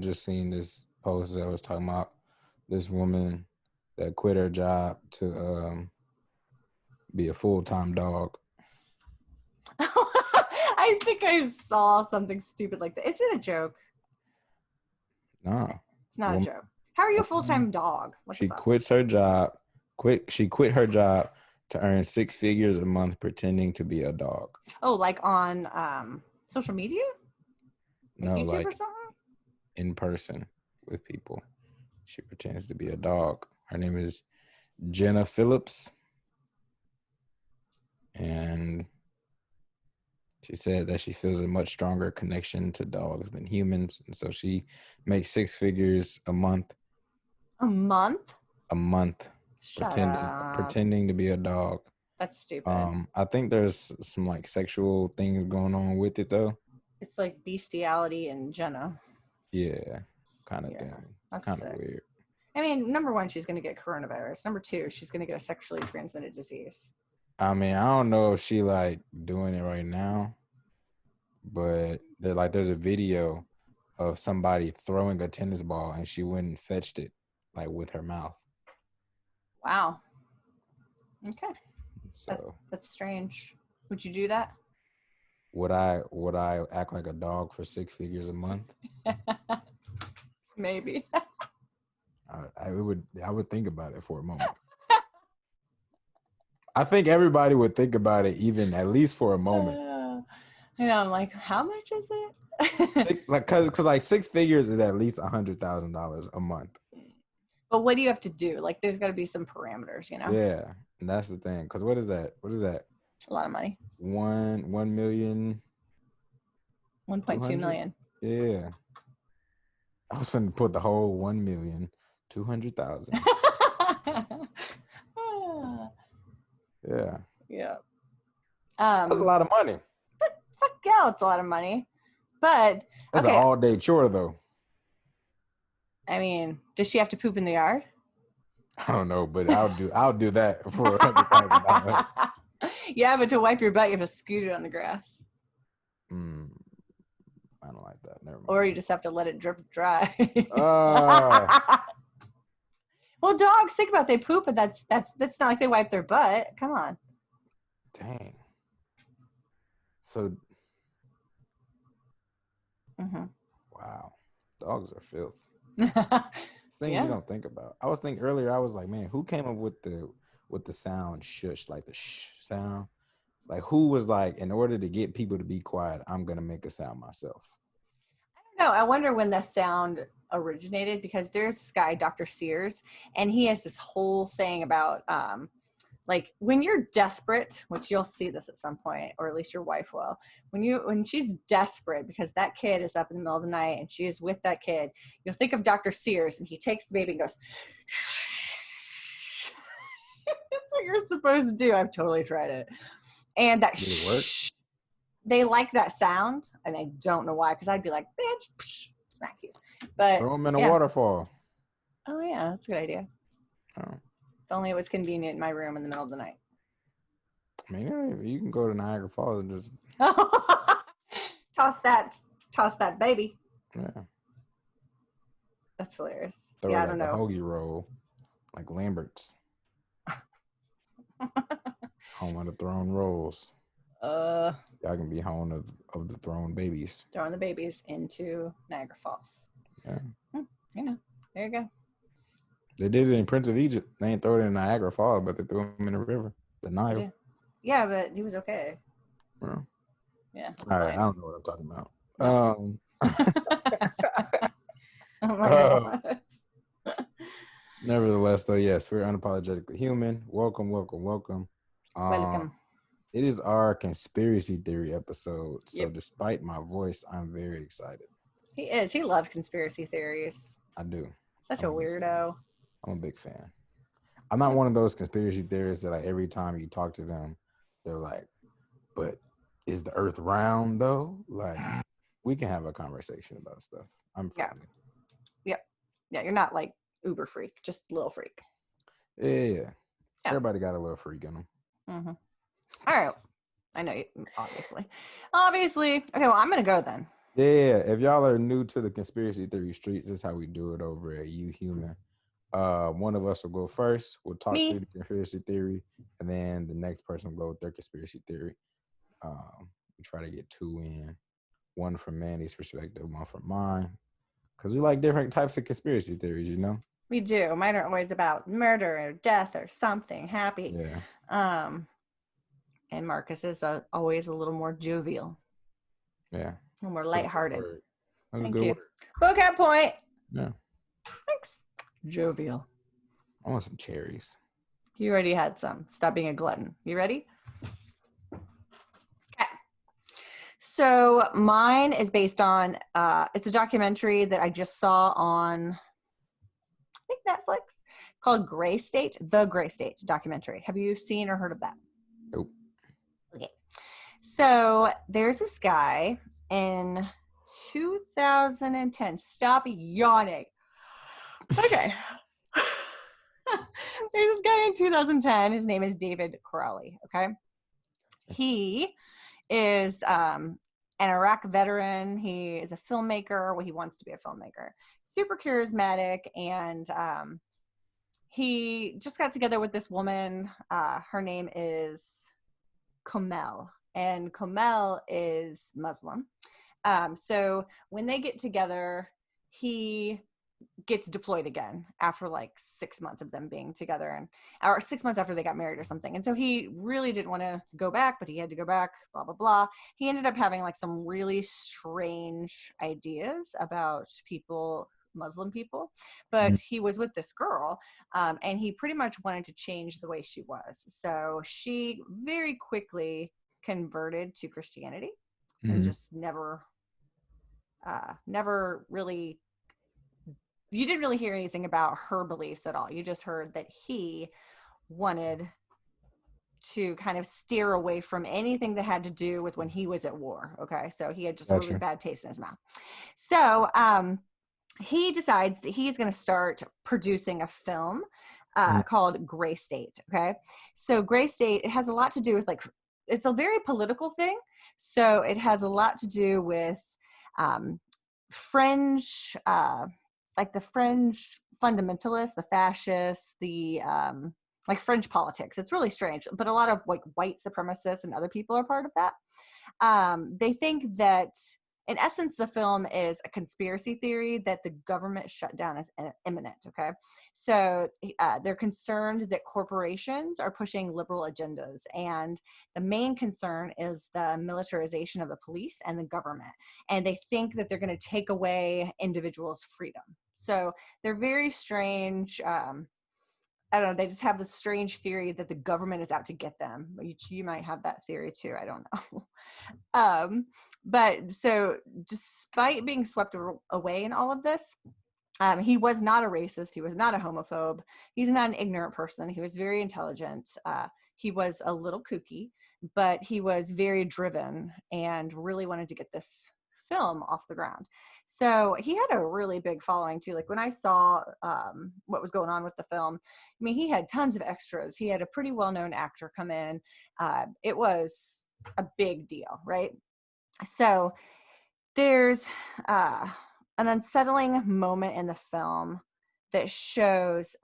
just seen this post that was talking about this woman that quit her job to be a full-time dog. I think I saw something stupid like that. It's a joke. No, It's not a joke. How are you a full-time woman, dog? What the she fuck? quits her job. She quit her job to earn 6 figures a month pretending to be a dog. Oh, like on social media? Like No, YouTube like or something? in person with people. She pretends to be a dog. Her name is Jenna Phillips. And she said that she feels a much stronger connection to dogs than humans. And so she makes 6 figures a month. A month? A month. Shut up. Pretending to be a dog. That's stupid. I think there's some like sexual things going on with it though. It's like bestiality and Jenna. Yeah, kind of thing. That's kind of sick. weird. I mean, number one, she's going to get coronavirus. Number two, she's going to get a sexually transmitted disease. I mean, I don't know if she like doing it right now, but there's a video of somebody throwing a tennis ball and she went and fetched it like with her mouth. Wow. Okay. So that's strange. Would you do that? Would I act like a dog for 6 figures a month? Maybe. I would think about it for a moment. I think everybody would think about it, even at least for a moment. I know. I'm like, how much is it? Because like 6 figures is at least $100,000 a month. But what do you have to do? Like, there's got to be some parameters, you know? Yeah, and that's the thing. Because what is that? A lot of money. 1 million. 1.2 million. Yeah. I was going to put the whole 1,200,000. Yeah. Yeah. That's a lot of money. But fuck yeah, it's a lot of money. But that's an all-day chore, though. I mean, does she have to poop in the yard? I don't know, but I'll do that for $100,000. Yeah, but to wipe your butt, you have to scoot it on the grass. I don't like that. Never mind. Or you just have to let it drip dry. Well, dogs, think about it. They poop, but that's not like they wipe their butt. Come on. Dang. So. Wow, dogs are filth. Things you don't think about. I was thinking earlier. I was like, man, who came up with the sound shush, like the shh sound? Like, who was like, in order to get people to be quiet, I'm gonna make a sound myself. I don't know. I wonder when the sound originated, because there's this guy, Dr. Sears, and he has this whole thing about like when you're desperate, which you'll see this at some point, or at least your wife will, when she's desperate because that kid is up in the middle of the night and she is with that kid, you'll think of Dr. Sears, and he takes the baby and goes, shh. That's what you're supposed to do. I've totally tried it. And that shh, they like that sound, and I don't know why, because I'd be like, bitch, psh, smack you. But throw them in a waterfall. Oh yeah, that's a good idea. Oh. If only it was convenient in my room in the middle of the night. I mean, you can go to Niagara Falls and just toss that baby. Yeah. That's hilarious. Throw I like don't know. A hoagie roll, like Lambert's. Home of the thrown rolls. Y'all can be home of the thrown babies. Throwing the babies into Niagara Falls. Yeah. There you go. They did it in Prince of Egypt. They ain't throw it in Niagara Falls, but they threw him in the river, the Nile. Yeah, but he was okay. Well, yeah. All right, I don't know what I'm talking about. No. Oh my God. Nevertheless, though, yes, we're unapologetically human. Welcome. Welcome. It is our conspiracy theory episode. So Yep. Despite my voice, I'm very excited. He is. He loves conspiracy theories. I do. Such a weirdo. I'm a big fan. I'm not one of those conspiracy theorists that like every time you talk to them, they're like, but is the earth round though? Like, we can have a conversation about stuff. I'm friendly. Yeah, you're not like uber freak, just a little freak. Yeah. Everybody got a little freak in them. Mm-hmm. All right. I know you, obviously. Okay, well, I'm going to go then. Yeah, if y'all are new to the conspiracy theory streets, this is how we do it over at You Human. One of us will go first. We'll talk through Me. the conspiracy theory, and then the next person will go with their conspiracy theory. We try to get two in, one from Mandy's perspective, one from mine, because we like different types of conspiracy theories, you know? We do. Mine are always about murder or death or something happy. Yeah. And Marcus is always a little more jovial. Yeah. A little more That's a good lighthearted. word. That's a Thank good you. word. Vocab point. Yeah. Thanks. Jovial. I want some cherries. You already had some. Stop being a glutton. You ready? Okay. So mine is based on, it's a documentary that I just saw on, I think, Netflix, called Gray State, The Gray State documentary. Have you seen or heard of that? Nope. Okay. So there's this guy in 2010. Stop yawning. Okay. There's this guy in 2010. His name is David Crowley. Okay. He is an Iraq veteran. He is a filmmaker. Well, he wants to be a filmmaker. Super charismatic. And he just got together with this woman. Her name is Komel. And Komel is Muslim. So when they get together, he gets deployed again after like 6 months of them being together, and or 6 months after they got married or something. And so he really didn't want to go back, but he had to go back, blah blah blah. He ended up having like some really strange ideas about people, Muslim people, but he was with this girl, and he pretty much wanted to change the way she was. So she very quickly converted to Christianity, and just never really, you didn't really hear anything about her beliefs at all. You just heard that he wanted to kind of steer away from anything that had to do with when he was at war. Okay. So he had just a really bad taste in his mouth. So he decides that he's going to start producing a film called Gray State. Okay. So Gray State, it has a lot to do with, like, it's a very political thing. So it has a lot to do with fringe, like the fringe fundamentalists, the fascists, the like fringe politics. It's really strange, but a lot of like white supremacists and other people are part of that. They think that, in essence, the film is a conspiracy theory that the government shutdown is imminent. Okay. So they're concerned that corporations are pushing liberal agendas. And the main concern is the militarization of the police and the government. And they think that they're going to take away individuals' freedom. So they're very strange. I don't know. They just have this strange theory that the government is out to get them. You might have that theory too. I don't know. But so despite being swept away in all of this, he was not a racist. He was not a homophobe. He's not an ignorant person. He was very intelligent. He was a little kooky, but he was very driven and really wanted to get this film off the ground. So he had a really big following too. Like when I saw what was going on with the film, I mean, he had tons of extras. He had a pretty well-known actor come in. It was a big deal, right? So there's an unsettling moment in the film that shows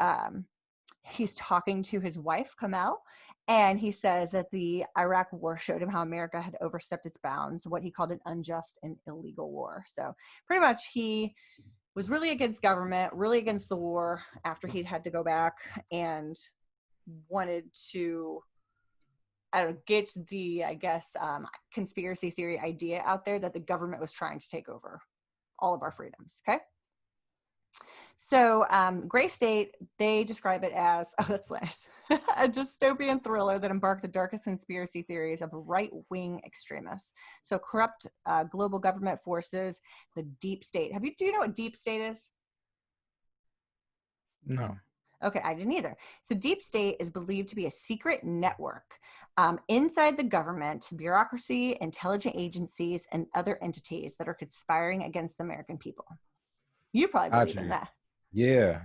he's talking to his wife, Kamel, and he says that the Iraq war showed him how America had overstepped its bounds, what he called an unjust and illegal war. So pretty much he was really against government, really against the war after he'd had to go back, and wanted to, I don't know, get the, I guess, conspiracy theory idea out there that the government was trying to take over all of our freedoms. Okay. So Gray State, they describe it as, oh, that's nice, a dystopian thriller that embarked the darkest conspiracy theories of right-wing extremists. So corrupt global government forces, the deep state. Do you know what deep state is? No. Okay, I didn't either. So deep state is believed to be a secret network inside the government, bureaucracy, intelligent agencies, and other entities that are conspiring against the American people. You probably believe in that. Yeah,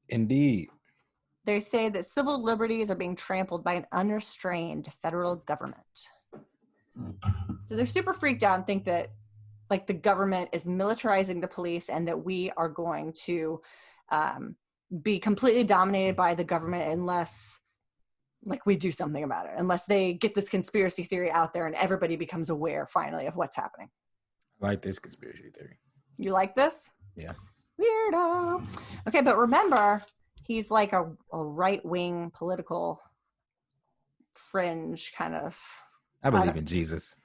indeed. They say that civil liberties are being trampled by an unrestrained federal government. So they're super freaked out and think that like the government is militarizing the police and that we are going to be completely dominated by the government unless like we do something about it, unless they get this conspiracy theory out there and everybody becomes aware finally of what's happening. I like this conspiracy theory. You like this? Yeah. Weirdo. Okay, but remember, he's like a right-wing political fringe kind of. I believe in Jesus.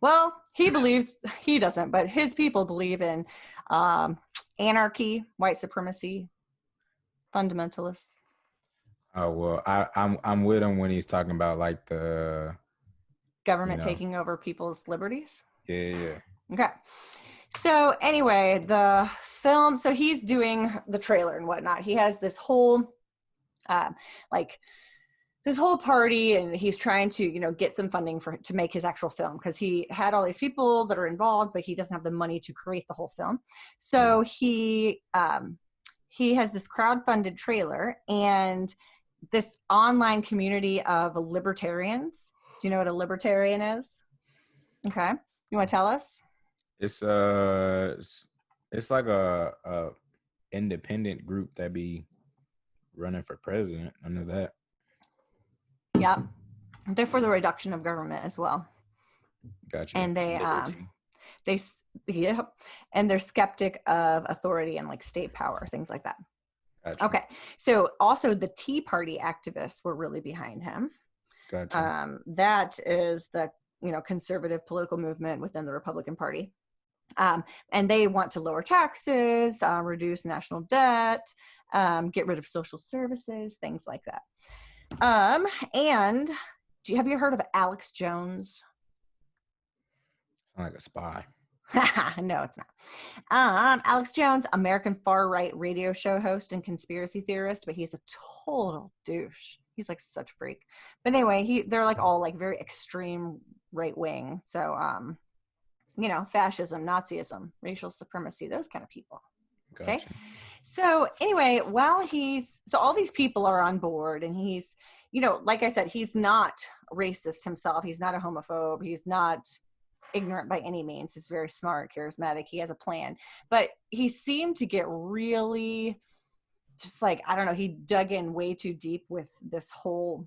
Well, he believes, he doesn't, but his people believe in anarchy, white supremacy, fundamentalists. Oh well, I'm with him when he's talking about like the government taking over people's liberties. Yeah. Okay. So anyway, the film, so he's doing the trailer and whatnot. He has this whole this whole party, and he's trying to, get some funding to make his actual film, because he had all these people that are involved, but he doesn't have the money to create the whole film. So he has this crowd-funded trailer and this online community of libertarians. Do you know what a libertarian is? Okay. You want to tell us? It's like a independent group that be running for president. I know that. Yep. They're for the reduction of government as well. Gotcha. And and they're skeptic of authority and like state power, things like that. Gotcha. Okay. So also the Tea Party activists were really behind him. Gotcha. That is the conservative political movement within the Republican Party. And they want to lower taxes, reduce national debt, get rid of social services, things like that. And have you heard of Alex Jones? Sound like a spy. No, it's not. Alex Jones, American far-right radio show host and conspiracy theorist, but he's a total douche. He's like such a freak. But anyway, they're like all like very extreme right-wing. So, fascism, Nazism, racial supremacy, those kind of people. Gotcha. Okay. So anyway, so all these people are on board, and he's, like I said, he's not racist himself. He's not a homophobe. He's not ignorant by any means. He's very smart, charismatic. He has a plan, but he seemed to get really just like, I don't know, he dug in way too deep with this whole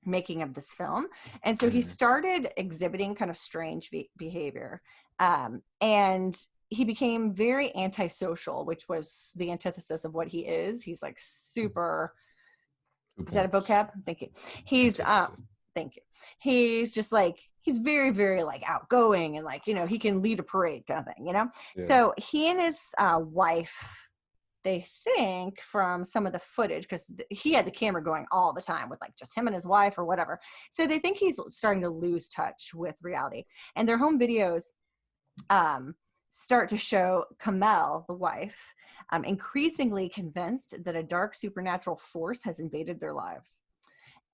making of this film. And so he started exhibiting kind of strange behavior. And he became very antisocial, which was the antithesis of what he is. He's like super, is that a vocab? Thank you. He's, thank you. He's just like, he's very, very like outgoing and like, he can lead a parade kind of thing, Yeah. So he and his wife, they think from some of the footage, because he had the camera going all the time with like just him and his wife or whatever. So they think he's starting to lose touch with reality. And their home videos start to show Kamel, the wife, increasingly convinced that a dark supernatural force has invaded their lives.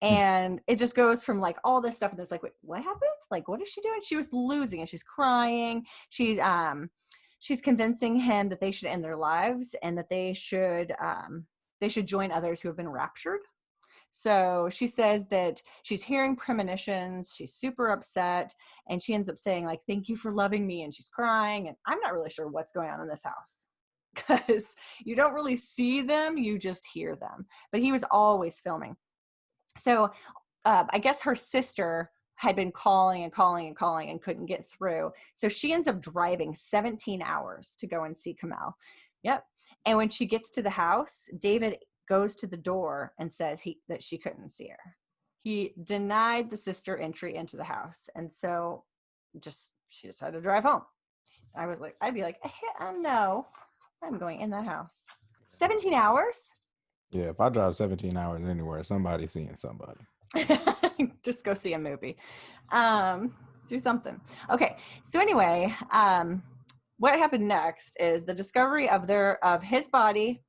And it just goes from like all this stuff, and there's like, wait, what happened? Like, what is she doing? She was losing it. She's crying. She's convincing him that they should end their lives and that they should join others who have been raptured. So she says that she's hearing premonitions. She's super upset, and she ends up saying like, "Thank you for loving me," and she's crying. And I'm not really sure what's going on in this house, because you don't really see them, you just hear them. But he was always filming. So I guess her sister had been calling and couldn't get through. So she ends up driving 17 hours to go and see Kamel. Yep. And when she gets to the house, David goes to the door and says that she couldn't see her. He denied the sister entry into the house. And so she decided to drive home. I'd be like, no, I'm going in that house. 17 hours? Yeah, if I drive 17 hours anywhere, somebody's seeing somebody. Just go see a movie. Do something. Okay. So anyway, what happened next is the discovery of his body,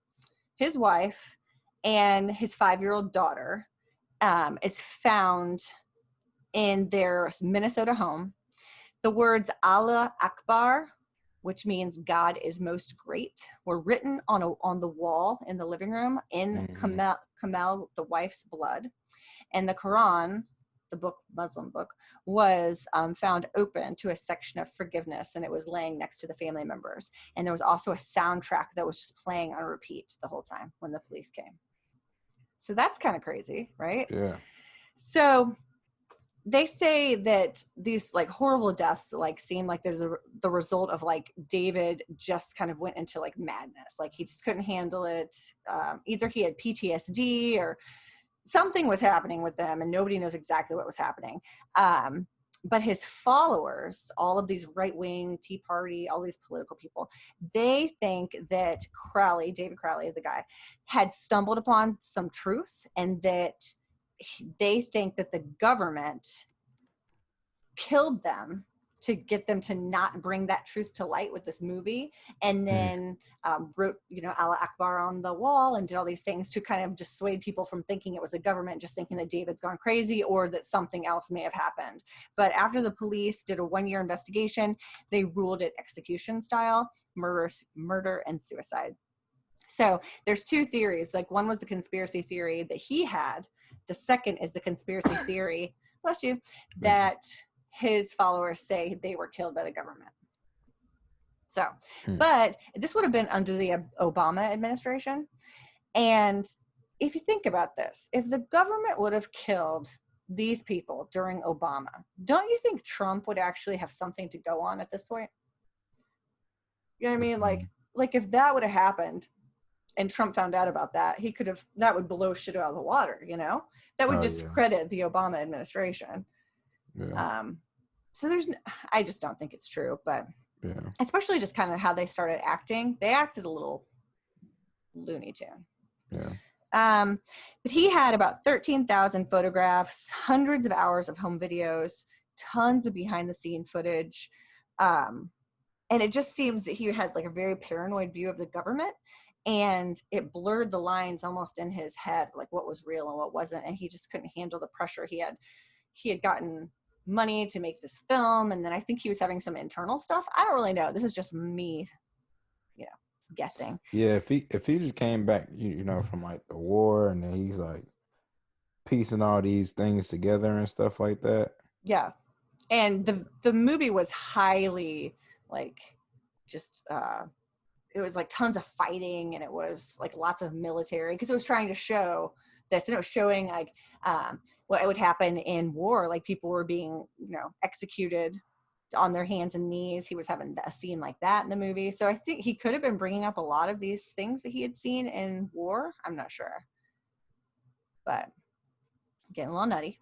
his wife, and his 5-year-old daughter is found in their Minnesota home. The words Allah Akbar, which means God is most great, were written on the wall in the living room in Kamel, the wife's blood. And the Quran the book, Muslim book, was found open to a section of forgiveness, and it was laying next to the family members. And there was also a soundtrack that was just playing on repeat the whole time when the police came. So that's kind of crazy, right? Yeah. So they say that these like horrible deaths like seem like there's the result of like David just kind of went into like madness, like he just couldn't handle it. Either he had PTSD or something was happening with them, and nobody knows exactly what was happening. But his followers, all of these right-wing Tea Party, all these political people, they think that Crowley, David Crowley, the guy, had stumbled upon some truth, and that they think that the government killed them to get them to not bring that truth to light with this movie, and then wrote, Allah Akbar on the wall and did all these things to kind of dissuade people from thinking it was the government, just thinking that David's gone crazy or that something else may have happened. But after the police did a 1-year investigation, they ruled it execution style, murder and suicide. So there's 2 theories. Like, one was the conspiracy theory that he had. The second is the conspiracy theory, bless you, that his followers say they were killed by the government. So, but this would have been under the Obama administration. And if you think about this, if the government would have killed these people during Obama, don't you think Trump would actually have something to go on at this point? You know what I mean? Like if that would have happened and Trump found out about that, that would blow shit out of the water, that would discredit the Obama administration. Yeah. So I just don't think it's true, but especially just kind of how they started acting. They acted a little Looney Tune. Yeah. But he had about 13,000 photographs, hundreds of hours of home videos, tons of behind the scene footage. And it just seems that he had like a very paranoid view of the government, and it blurred the lines almost in his head, like what was real and what wasn't. And he just couldn't handle the pressure. He had gotten money to make this film, and then I think he was having some internal stuff. I don't really know. This is just me, guessing. Yeah, if he just came back, from like the war, and then he's like piecing all these things together and stuff like that. Yeah. And the movie was highly like just it was like tons of fighting, and it was like lots of military, because it was trying to show this, and it was showing like what would happen in war, like people were being executed on their hands and knees. He was having a scene like that in the movie, so I think he could have been bringing up a lot of these things that he had seen in war. I'm not sure, but getting a little nutty.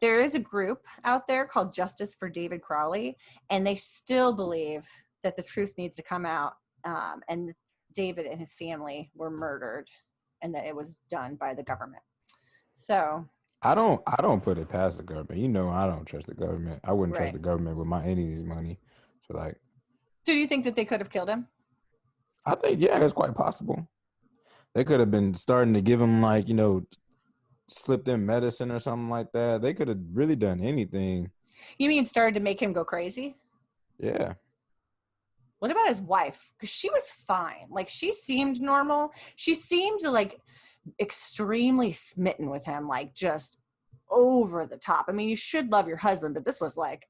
There is a group out there called Justice for David Crowley, and they still believe that the truth needs to come out, and David and his family were murdered, and that it was done by the government. So I don't put it past the government. I don't trust the government. I wouldn't trust the government with my enemy's money. So like, do you think that they could have killed him? I think it's quite possible. They could have been starting to give him like slipped in medicine or something like that. They could have really done anything. You mean started to make him go crazy? Yeah. What about his wife? Because she was fine. Like, she seemed normal. She seemed like extremely smitten with him, like just over the top. I mean, you should love your husband, but this was like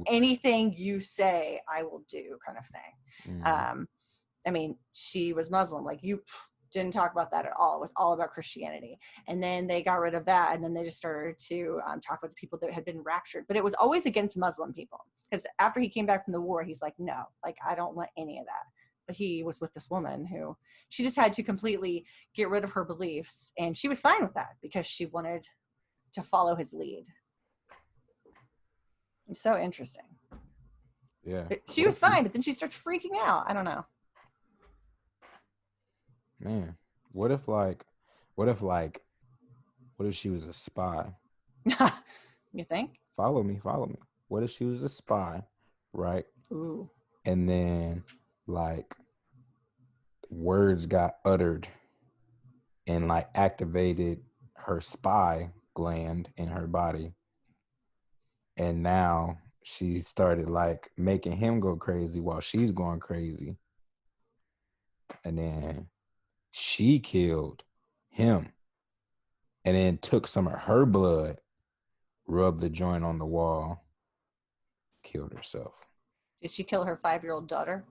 anything you say, I will do kind of thing. I mean, she was Muslim. Like, you didn't talk about that at all. It was all about Christianity. And then they got rid of that. And then they just started to talk about the people that had been raptured. But it was always against Muslim people. Because after he came back from the war, he's like, no, like, I don't want any of that. But he was with this woman who she just had to completely get rid of her beliefs. And she was fine with that because she wanted to follow his lead. It's so interesting. Yeah. But she was fine, but then she starts freaking out. I don't know. Man, what if she was a spy? You think? Follow me. What if she was a spy, right? Ooh. And then like words got uttered and like activated her spy gland in her body. And now she started like making him go crazy while she's going crazy. And then she killed him. and then took some of her blood, rubbed the joint on the wall, killed herself. Did she kill her 5-year-old daughter?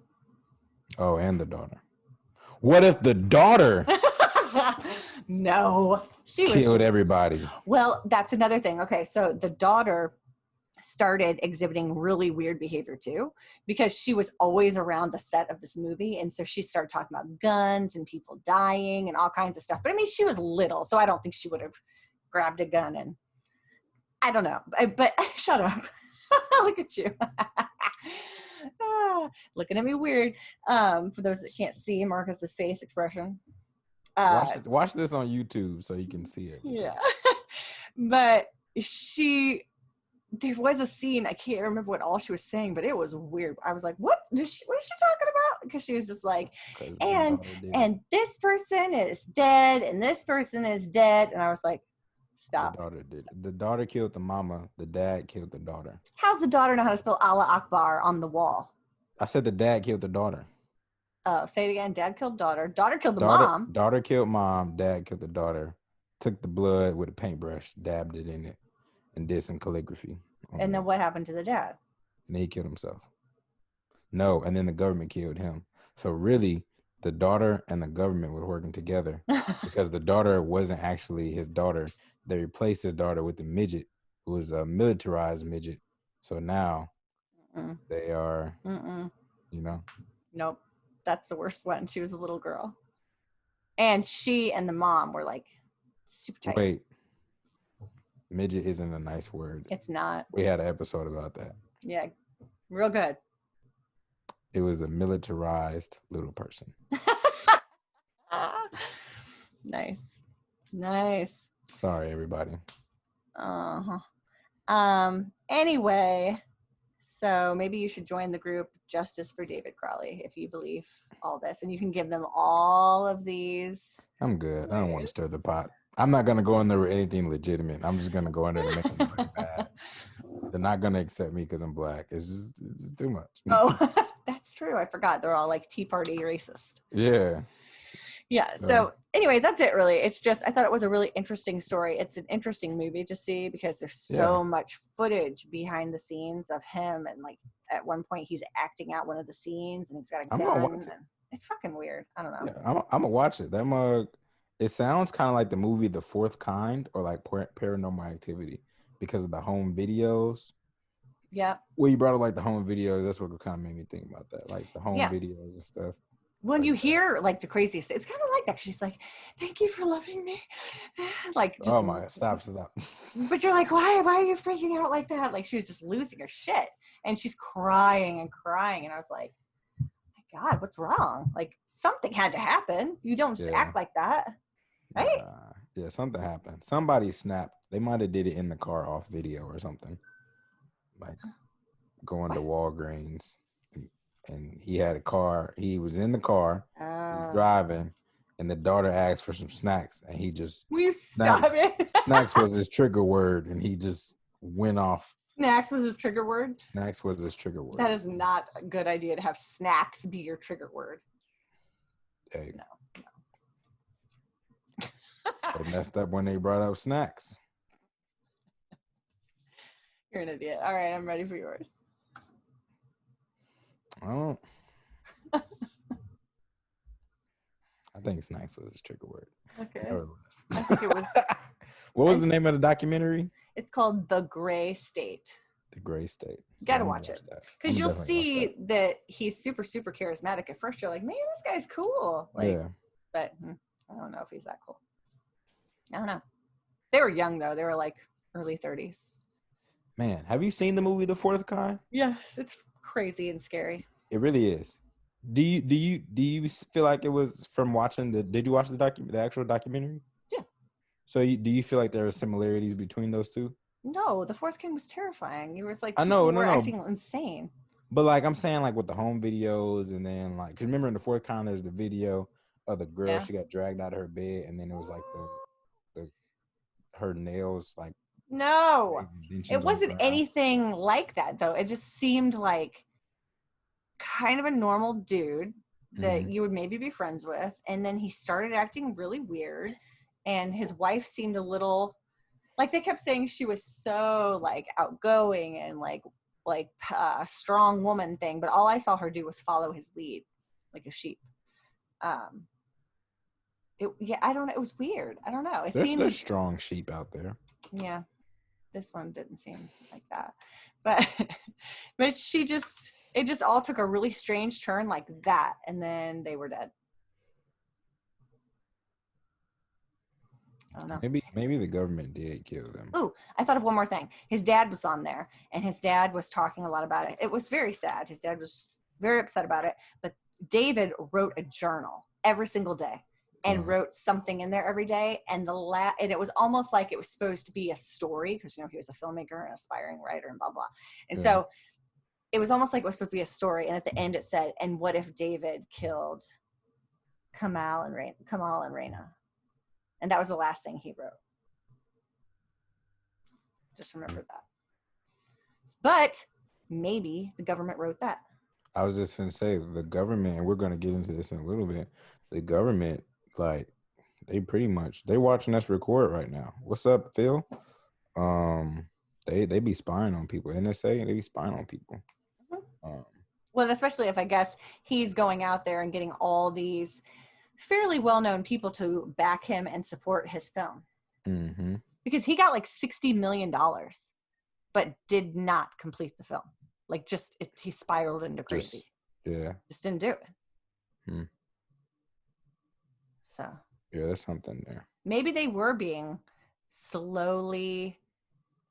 Oh, and the daughter. What if the daughter No, she killed everybody? Well, that's another thing. Okay, so the daughter started exhibiting really weird behavior too, because she was always around the set of this movie, and so she started talking about guns and people dying and all kinds of stuff. But I mean, she was little, so I don't think she would have grabbed a gun, and I don't know. But shut up. Look at you. Looking at me weird. For those that can't see Marcus's face expression. Watch this on YouTube so you can see it. Yeah. But there was a scene, I can't remember what all she was saying, but it was weird. I was like, what is she talking about? Because she was just like, and this person is dead, and this person is dead. And I was like, stop. The daughter did. The daughter killed the mama. The dad killed the daughter. How's the daughter know how to spell Allah Akbar on the wall? I said the dad killed the daughter. Oh, say it again. Dad killed daughter. Daughter killed the mom. Daughter killed mom. Dad killed the daughter. Took the blood with a paintbrush, dabbed it in it, and did some calligraphy. And then what happened to the dad? And he killed himself. No, and then the government killed him. So really, the daughter and the government were working together because the daughter wasn't actually his daughter. They replaced his daughter with a midget who was a militarized midget. So now they are, you know. Nope. That's the worst one. She was a little girl. And she and the mom were like super tight. Wait. Midget isn't a nice word. It's not. We had an episode about that. Yeah. Real good. It was a militarized little person. Nice. Sorry, everybody. Anyway, so maybe you should join the group Justice for David Crowley if you believe all this, and you can give them all of these. I'm good. I don't want to stir the pot. I'm not going to go in there with anything legitimate. I'm just going to go in there to make them look bad. They're not going to accept me because I'm black. It's just too much. Oh, that's true. I forgot. They're all like Tea Party racist. Yeah. Yeah. So anyway, that's it really. It's just, I thought it was a really interesting story. It's an interesting movie to see because there's so much footage behind the scenes of him. And like at one point he's acting out one of the scenes and he's got a gun. And it's fucking weird. I don't know. Yeah, I'm going to watch it. That mug. It sounds kind of like the movie The Fourth Kind or like Paranormal Activity because of the home videos. Yeah. Well, you brought up like the home videos. That's what kind of made me think about that. Like the home videos and stuff. When you hear like the craziest, it's kind of like that. She's like, "Thank you for loving me." Like, just, oh my, stop. But you're like, why are you freaking out like that? Like she was just losing her shit, and she's crying and crying, and I was like, "My God, what's wrong? Like something had to happen. You don't just act like that, right?" Yeah, something happened. Somebody snapped. They might have did it in the car off video or something. Like going to Walgreens. And he had a car. He was in the car, driving, and the daughter asked for some snacks, and he just will you stop it? Snacks was his trigger word, and he just went off. Snacks was his trigger word? Snacks was his trigger word. That is not a good idea to have snacks be your trigger word. Hey. No. They messed up when they brought up snacks. You're an idiot. All right, I'm ready for yours. Oh. I think snacks was his trigger word. Okay. I think it was. What was the name of the documentary? It's called The Gray State. The Gray State. You gotta watch it. Because you'll see that he's super, super charismatic. At first you're like, man, this guy's cool. Like, yeah. But I don't know if he's that cool. I don't know. They were young though. They were like early 30s. Man, have you seen the movie The Fourth Kind? Yes, it's crazy and scary. It really is. Do you feel like it was from watching did you watch the actual documentary? Yeah. So do you feel like there are similarities between those two? No, The Fourth Kind was terrifying. You were like, acting insane. But like I'm saying, like with the home videos, and then like, cause remember in The Fourth Kind, there's the video of the girl, she got dragged out of her bed, and then it was like her nails like. No, it wasn't anything like that though. It just seemed like kind of a normal dude that you would maybe be friends with, and then he started acting really weird, and his wife seemed a little, like, they kept saying she was so like outgoing and like strong woman thing, but all I saw her do was follow his lead like a sheep. Yeah, I don't know, it was weird. I don't know, it There's seemed, strong sheep out there. yeah, this one didn't seem like that, but but it just all took a really strange turn like that, and then they were dead. I don't know. Maybe the government did kill them. Ooh, I thought of one more thing. His dad was on there, and his dad was talking a lot about it. It was very sad. His dad was very upset about it. But David wrote a journal every single day and wrote something in there every day. And and it was almost like it was supposed to be a story, because he was a filmmaker and aspiring writer and blah blah. And so it was almost like it was supposed to be a story. And at the end, it said, "And what if David killed Kamal and Raina?" And that was the last thing he wrote. Just remember that. But maybe the government wrote that. I was just going to say, the government, and we're going to get into this in a little bit, the government, like, they watching us record right now. What's up, Phil? They be spying on people. NSA, they be spying on people. Well, especially if I guess he's going out there and getting all these fairly well-known people to back him and support his film. Mm-hmm. Because he got like $60 million, but did not complete the film. Like, he spiraled into crazy. Just didn't do it. So. Yeah, there's something there. Maybe they were being slowly,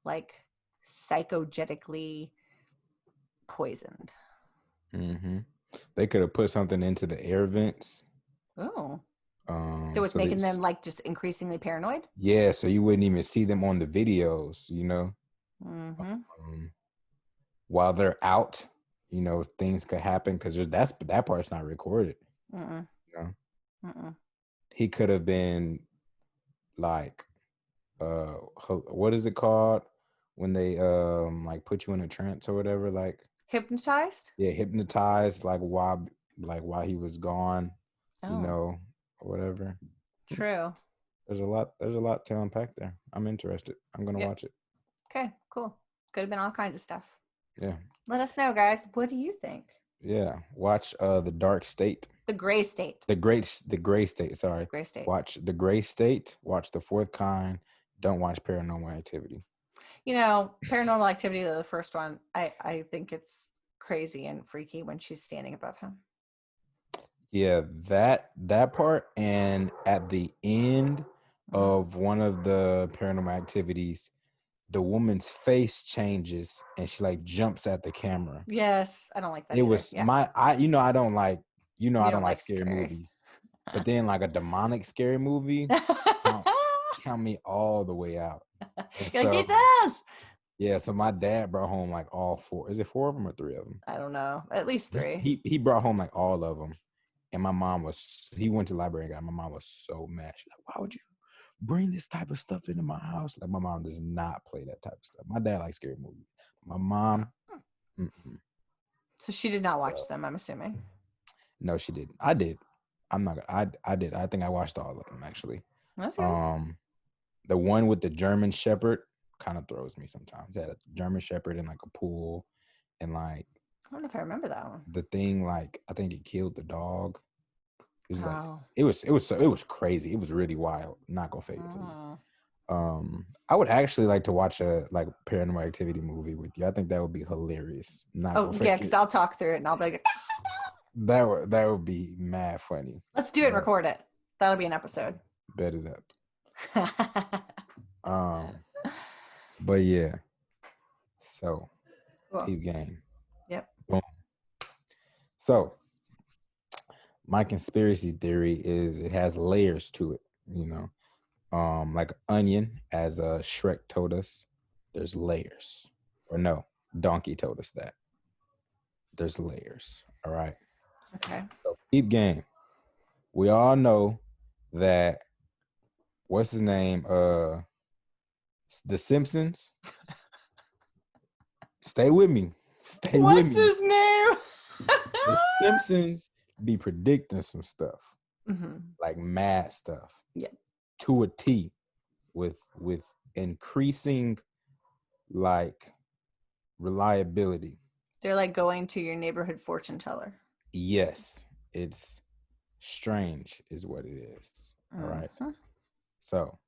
like, psychogetically poisoned. Mm-hmm. They could have put something into the air vents. Oh. So it's making them like just increasingly paranoid? Yeah, so you wouldn't even see them on the videos, Mm-hmm. While they're out, things could happen because that part's not recorded. Mm-mm. Mm-mm. He could have been like, what is it called when they like put you in a trance or whatever, like hypnotized? Yeah, hypnotized, like while he was gone, or whatever. True. There's a lot to unpack there. I'm interested. I'm gonna watch it. Okay, cool. Could have been all kinds of stuff. Yeah. Let us know, guys. What do you think? Yeah. Watch The Dark State. The Gray State. The Gray State. Sorry. Gray State. Watch The Gray State. Watch The Fourth Kind. Don't watch Paranormal Activity. Paranormal Activity, the first one, I think it's crazy and freaky when she's standing above him. Yeah, that part, and at the end of one of the Paranormal Activities, the woman's face changes and she like jumps at the camera. Yes, I don't like that. It was I don't like I don't like scary movies. But then like a demonic scary movie, count me all the way out. So, Jesus! Yeah, so my dad brought home like all four. Is it 4 of them or 3 of them? I don't know. At least 3. He brought home like all of them. And my mom he went to the library and got, my mom was so mad. She's like, why would you bring this type of stuff into my house? Like, my mom does not play that type of stuff. My dad likes scary movies. My mom, So she did not watch them, I'm assuming. No, she didn't. I did. I'm not gonna, I did. I think I watched all of them, actually. That's good. The one with the German Shepherd kind of throws me sometimes. It had a German Shepherd in like a pool, and like, I don't know if I remember that one. The thing, like, I think it killed the dog. It was like it was crazy. It was really wild. Not gonna fake it to you. I would actually like to watch a like Paranormal Activity movie with you. I think that would be hilarious. Because I'll talk through it and I'll be like, that would be mad funny. Let's do it and record it. That'll be an episode. Bet it up. But yeah. So Peep Game. Yep. Boom. So my conspiracy theory is it has layers to it, like onion, as Shrek told us, there's layers. Or no, Donkey told us that. There's layers. All right. Okay. So Peep Game. We all know that what's his name? The Simpsons. Stay with me. What's his name? The Simpsons be predicting some stuff. Mm-hmm. Like mad stuff. Yeah. to a T with increasing like reliability. They're like going to your neighborhood fortune teller. Yes, it's strange is what it is. All right. So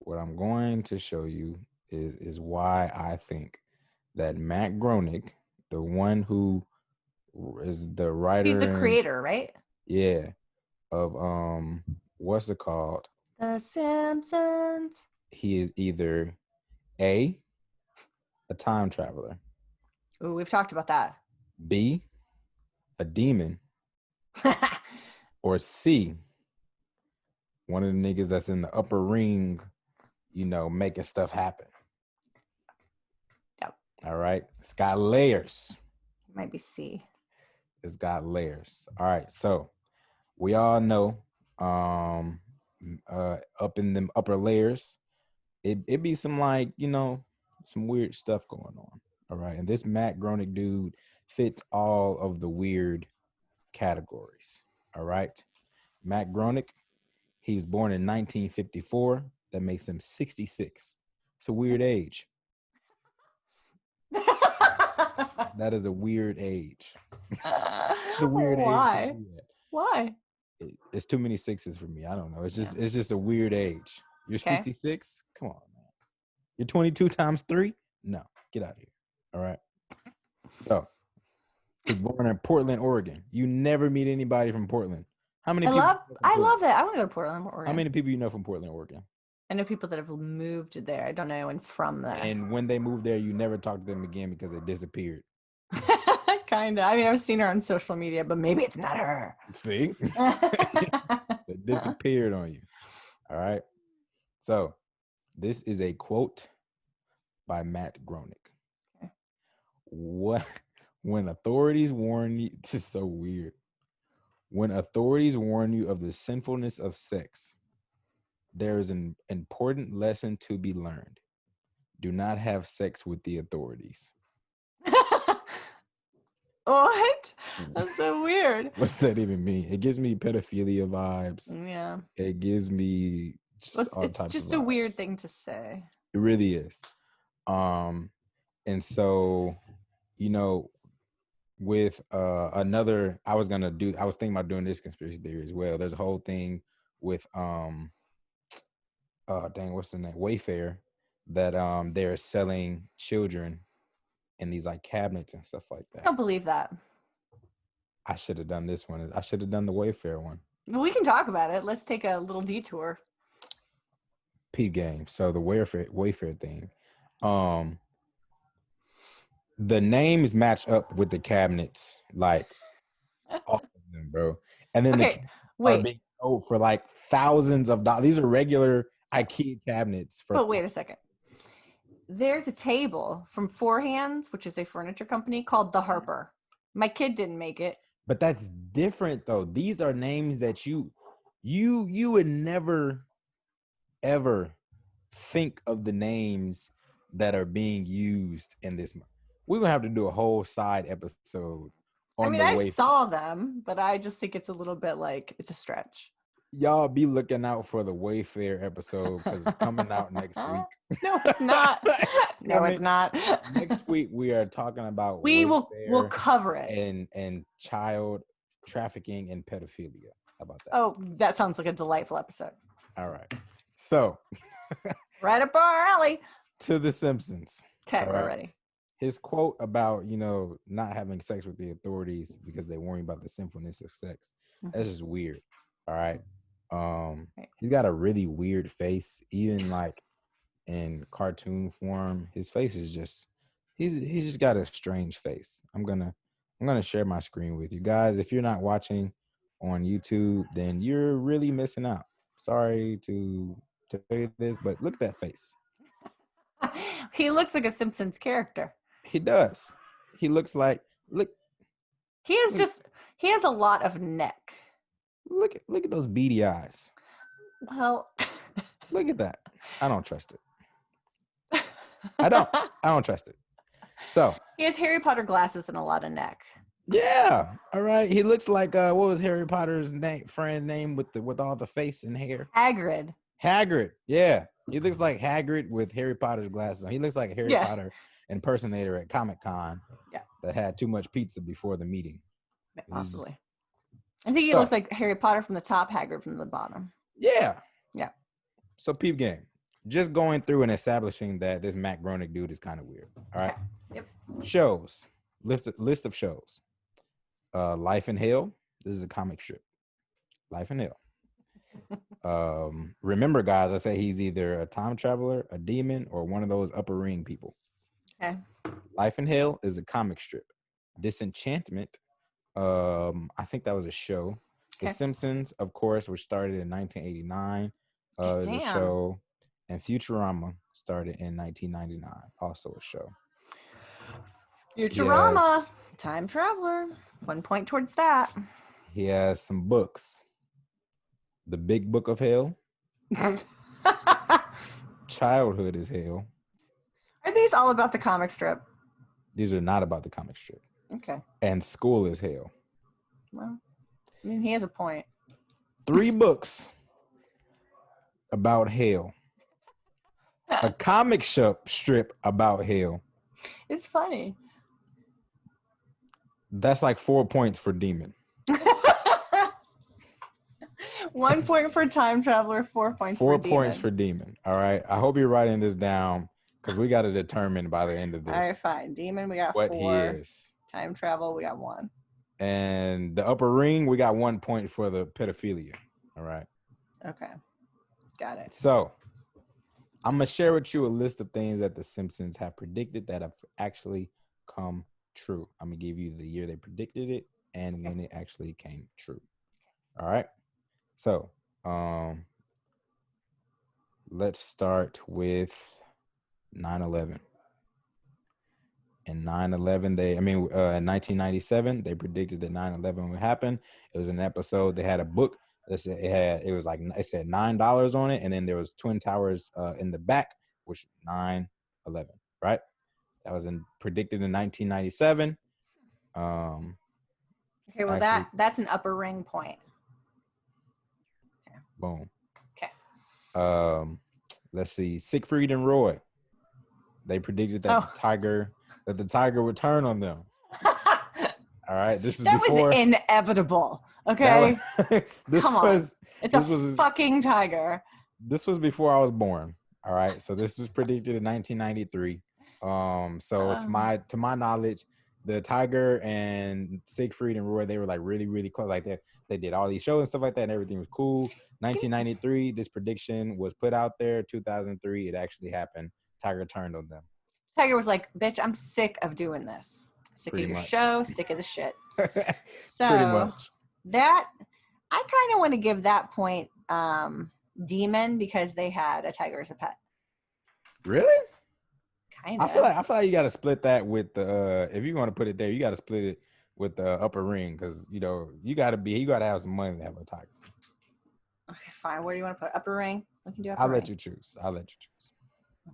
what I'm going to show you is why I think that Matt Groening, the one who is the writer, he's the creator, right? Yeah, of what's it called? The Simpsons. He is either A, a time traveler, Ooh, we've talked about that. B, a demon, or C, one of the niggas that's in the upper ring, making stuff happen. Yep. All right. It's got layers. It might be C. It's got layers. All right. So we all know up in them upper layers, it be some some weird stuff going on. All right. And this Matt Groening dude fits all of the weird categories. All right. Matt Groening, he was born in 1954. That makes him 66. It's a weird age. That is a weird age. It's a weird Why? age to be at. Why? It's too many sixes for me. I don't know. It's just a weird age. You're 66? Come on, man. You're 22 times 3? No, get out of here. All right. So he's born in Portland, Oregon. You never meet anybody from Portland. How many people? I love that. I want to go to Portland, Oregon. How many people you know from Portland, Oregon? I know people that have moved there. I don't know anyone from there. And when they moved there, you never talked to them again because they disappeared. Kind of. I mean, I've seen her on social media, but maybe it's not her. See? They disappeared on you. All right. So this is a quote by Matt Groening. Okay. When authorities warn you, this is so weird. When authorities warn you of the sinfulness of sex, there is an important lesson to be learned. Do not have sex with the authorities. What? That's so weird. What's that even mean? It gives me pedophilia vibes. Yeah. It gives me just all types of vibes. It's just a weird thing to say. It really is. And so, with another, I was thinking about doing this conspiracy theory as well. There's a whole thing with what's the name? Wayfair, that they're selling children in these like cabinets and stuff like that. I don't believe that. I should have done this one. I should have done the Wayfair one. Well, we can talk about it. Let's take a little detour. P game. So the Wayfair thing. The names match up with the cabinets, like all of them, bro. And then the cabinets are being sold for like thousands of dollars. These are regular IKEA cabinets. But wait a second. There's a table from Four Hands, which is a furniture company, called The Harper. My kid didn't make it. But that's different, though. These are names that you would never, ever think of the names that are being used in this. We're going to have to do a whole side episode on I saw them, but I just think it's a little bit like it's a stretch. Y'all be looking out for the Wayfair episode because it's coming out next week. No, it's not. No, it's not. Next week we are talking about we'll cover it and child trafficking and pedophilia. How about that? Oh, that sounds like a delightful episode. All right. So right up our alley. To The Simpsons. Okay, we're ready. His quote about, not having sex with the authorities because they worry about the sinfulness of sex. Mm-hmm. That's just weird. All right. He's got a really weird face, even like in cartoon form. His face is just he's just got a strange face. I'm gonna share my screen with you guys. If you're not watching on YouTube, then you're really missing out. Sorry to tell you this, but look at that face. He looks like a Simpsons character. He does. He looks like he has a lot of neck. Look at those beady eyes. Well, look at that. I don't trust it. I don't trust it. So he has Harry Potter glasses and a lot of neck. Yeah. All right. He looks like what was Harry Potter's friend name with all the face and hair? Hagrid. Hagrid. Yeah. He looks like Hagrid with Harry Potter's glasses on. He looks like a Harry Potter impersonator at Comic-Con that had too much pizza before the meeting. Possibly. I think he looks like Harry Potter from the top, Hagrid from the bottom. Yeah. Yeah. So peep game. Just going through and establishing that this Matt Groening dude is kind of weird. All right. Okay. Yep. Shows. List of shows. Life in Hell. This is a comic strip. Life in Hell. Remember, guys, I say he's either a time traveler, a demon, or one of those upper ring people. Okay. Life in Hell is a comic strip. Disenchantment. I think that was a show. The Simpsons, of course, which started in 1989, is a show. And Futurama started in 1999, also a show. Futurama, yes. Time traveler. 1 point towards that. He has some books. The Big Book of Hell. Childhood is Hell. Are these all about the comic strip? These are not about the comic strip. Okay. And School is Hell. Well, I mean, he has a point. 3 books about hell. A comic strip about hell. It's funny. That's like 4 points for Demon. 1 point for Time Traveler, 4 points for Demon. 4 points for Demon. All right. I hope you're writing this down because we got to determine by the end of this. All right, fine. Demon, we got what 4. He is. Time Travel, we got 1. And the upper ring, we got 1 point for the pedophilia. All right. Okay. Got it. So I'm going to share with you a list of things that the Simpsons have predicted that have actually come true. I'm going to give you the year they predicted it and when it actually came true. All right. So let's start with 9/11. In 9/11, in 1997, they predicted that 9/11 would happen. It was an episode. They had a book that said it said $9 on it, and then there was Twin Towers in the back, which 9/11, right? That was predicted in 1997. Okay, well that's an upper ring point. Okay. Boom. Okay. Let's see. Siegfried and Roy. They predicted that the tiger would turn on them. All right, this is before. Was inevitable. Okay, Come on. It's a fucking tiger. This was before I was born. All right, so this was predicted in 1993. So to my knowledge, the tiger and Siegfried and Roy, they were like really, really close. Like they did all these shows and stuff like that, and everything was cool. 1993, this prediction was put out there. 2003, it actually happened. Tiger turned on them. Tiger was like, bitch, I'm sick of doing this. Sick of your show, sick of the shit. So pretty much. That, I kind of want to give that point Demon because they had a tiger as a pet. Really? Kind of. I feel like you got to split that with the, if you're going to put it there, you got to split it with the upper ring because, you got to have some money to have a tiger. Okay, fine. Where do you want to put upper ring? We can do upper I'll ring. let you choose.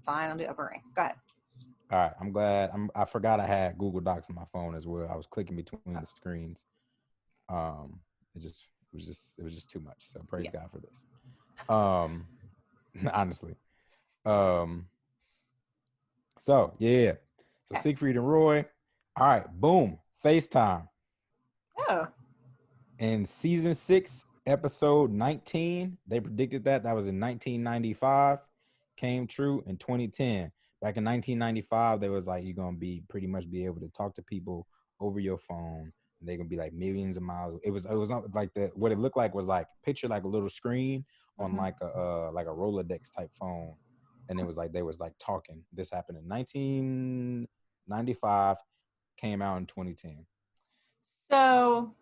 Fine, I'll do upper ring. Go ahead. All right, I'm glad. I forgot I had Google Docs on my phone as well. I was clicking between the screens. It was just too much. So praise God for this. Honestly. So Siegfried and Roy. All right, boom. FaceTime. Oh. In season 6, episode 19, they predicted that was in 1995. Came true in 2010. Back in 1995, they was like, you're going to be able to talk to people over your phone. They're going to be like millions of miles. It was like what it looked like was like, picture like a little screen on like a Rolodex type phone. And it was like, they was like talking. This happened in 1995, came out in 2010. So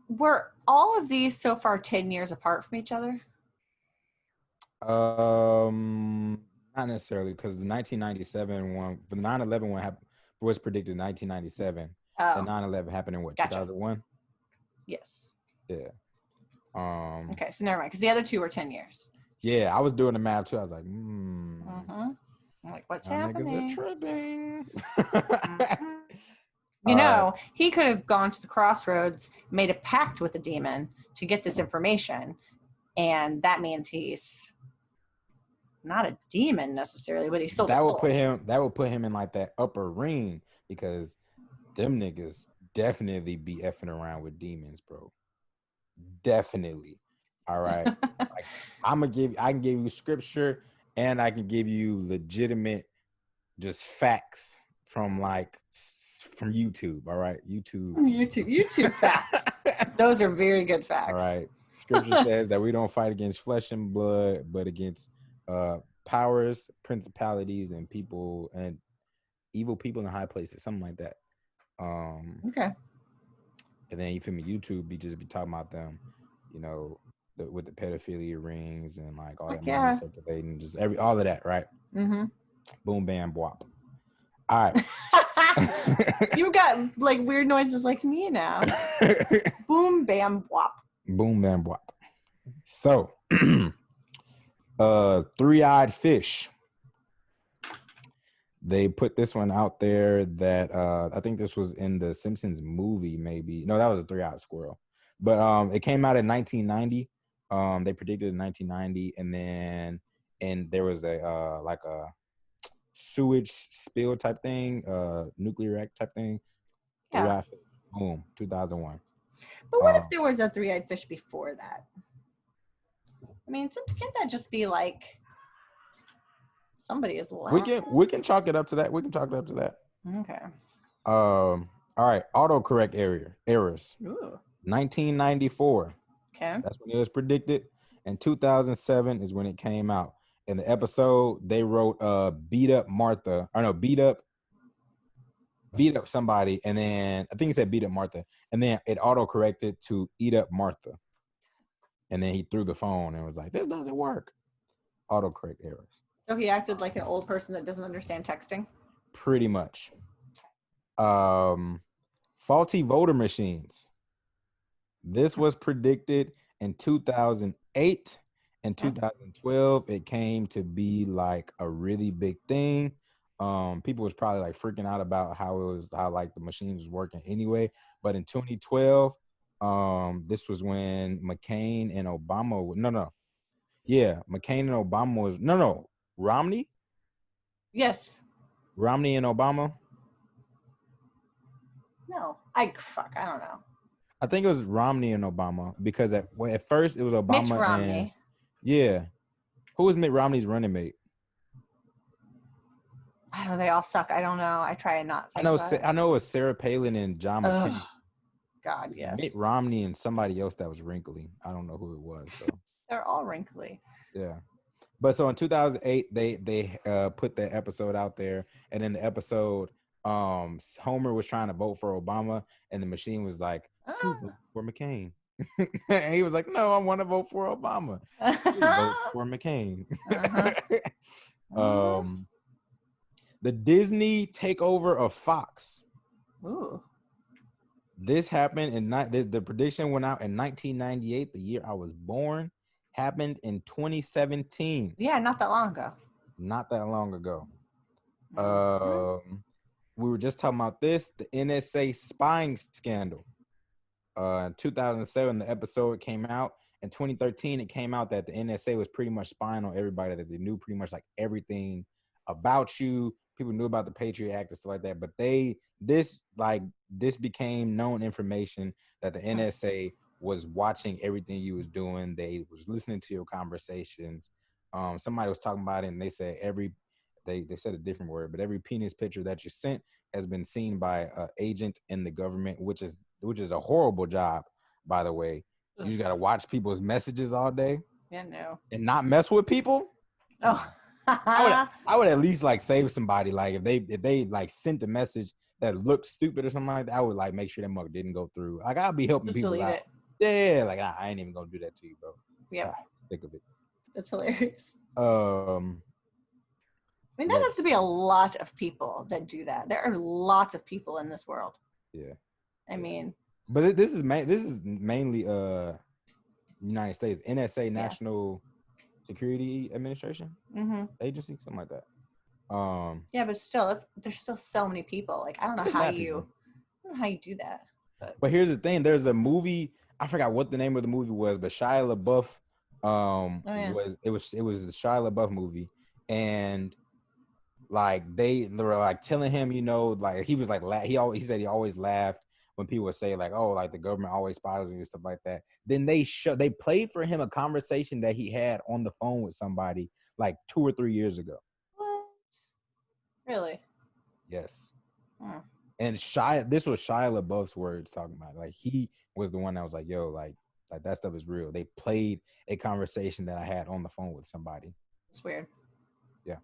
were all of these so far 10 years apart from each other? Not necessarily, because the 1997 one, the 9/11 one was predicted in 1997. The 9/11 happened in what, 2001? Yes. Yeah. Okay, so never mind, because the other two were 10 years. Yeah, I was doing the math too. I was like, I'm like, what's happening? Niggas are tripping. He could have gone to the crossroads, made a pact with the demon to get this information, and that means he's not a demon necessarily, but he sold his soul. That would put him in like that upper ring, because them niggas definitely be effing around with demons, bro. Definitely. All right. Like I can give you scripture, and I can give you legitimate just facts from YouTube. All right. YouTube facts. Those are very good facts. All right. Scripture says that we don't fight against flesh and blood, but against powers, principalities, and people, and evil people in high places, something like that. Okay. And then you feel me? YouTube be talking about them, you know, with the pedophilia rings and like all that money circulating, just all of that, right? Mm-hmm. Boom, bam, bwop. All right. You got like weird noises like me now. Boom, bam, bwop. Boom, bam, bwop. So, three-eyed fish. They put this one out there that I think this was in the Simpsons movie, maybe. No, that was a three-eyed squirrel. But it came out in 1990. They predicted in 1990, and there was a like a sewage spill type thing, nuclear reactor type thing. Yeah. Three-eyed fish. Boom, 2001. But what if there was a three-eyed fish before that? I mean, can't that just be like somebody is laughing? We can chalk it up to that. Okay. All right. Autocorrect errors. Ooh. 1994. Okay. That's when it was predicted. And 2007 is when it came out. In the episode, they wrote beat up Martha. Or no, beat up somebody. And then I think it said beat up Martha. And then it autocorrected to eat up Martha. And then he threw the phone and was like, this doesn't work. Autocorrect errors. So he acted like an old person that doesn't understand texting? Pretty much. Faulty voter machines. This was predicted in 2008 and 2012. It came to be like a really big thing. People was probably like freaking out about how like the machines was working anyway. But in 2012, this was when McCain and Obama. McCain and Obama was Romney. Yes. Romney and Obama. No, I don't know. I think it was Romney and Obama, because at first it was Obama. Mitch Romney. Who was Mitt Romney's running mate? I don't know. They all suck. I don't know. I try and not think about it. I know it was Sarah Palin and John McCain. God, yes. Mitt Romney and somebody else that was wrinkly. I don't know who it was. So. They're all wrinkly. Yeah. But so in 2008, they put that episode out there, and in the episode, Homer was trying to vote for Obama, and the machine was like, "To vote for McCain," and he was like, "No, I want to vote for Obama." He votes for McCain. The Disney takeover of Fox. Ooh. This happened the prediction went out in 1998, the year I was born. Happened in 2017. Yeah, not that long ago. We were just talking about this, the NSA spying scandal. In 2007, the episode came out. In 2013, it came out that the NSA was pretty much spying on everybody, that they knew pretty much like everything about you. People knew about the Patriot Act and stuff like that, but this became known information that the NSA was watching everything you was doing. They was listening to your conversations. Somebody was talking about it, and they said they said a different word, but every penis picture that you sent has been seen by an agent in the government, which is a horrible job, by the way. You just gotta watch people's messages all day. Yeah, no. And not mess with people. Oh. I would at least like save somebody. Like if they like sent a message that looked stupid or something like that, I would like make sure that mug didn't go through. Like I'll be helping just people delete out. It. Yeah, like I ain't even gonna do that to you, bro. Yeah, think of it. That's hilarious. I mean, that has to be a lot of people that do that. There are lots of people in this world. Yeah. I mean, but this is mainly United States, NSA, National Security Administration, agency, something like that. Yeah, but still, there's still so many people. Like I don't know how you do that. But here's the thing: there's a movie. I forgot what the name of the movie was, but Shia LaBeouf was it was the Shia LaBeouf movie, and like they were like telling him, you know, like he was like he said he always laughed when people would say like, oh, like the government always spies on you and stuff like that. Then they played for him a conversation that he had on the phone with somebody like 2 or 3 years ago. What? Really? Yes. And this was Shia LaBeouf's words talking about it. Like he was the one that was like, yo, like that stuff is real. They played a conversation that I had on the phone with somebody. It's weird. Yeah.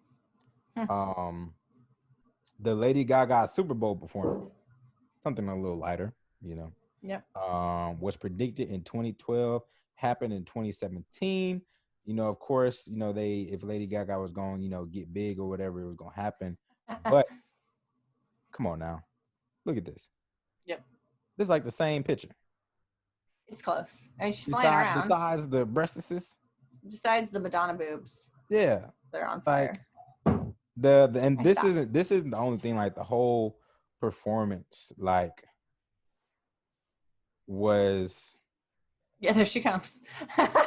The Lady Gaga Super Bowl performance, something a little lighter, you know. Yep. Was predicted in 2012, happened in 2017. You know, of course, you know, if Lady Gaga was going, you know, get big or whatever, it was going to happen. But come on now. Look at this. Yep. This is like the same picture. It's close. I mean, she's flying around. Besides the breastises. Besides the Madonna boobs. Yeah. They're on fire. Like, this isn't the only thing. Like the whole performance, like, was. Yeah, there she comes. God,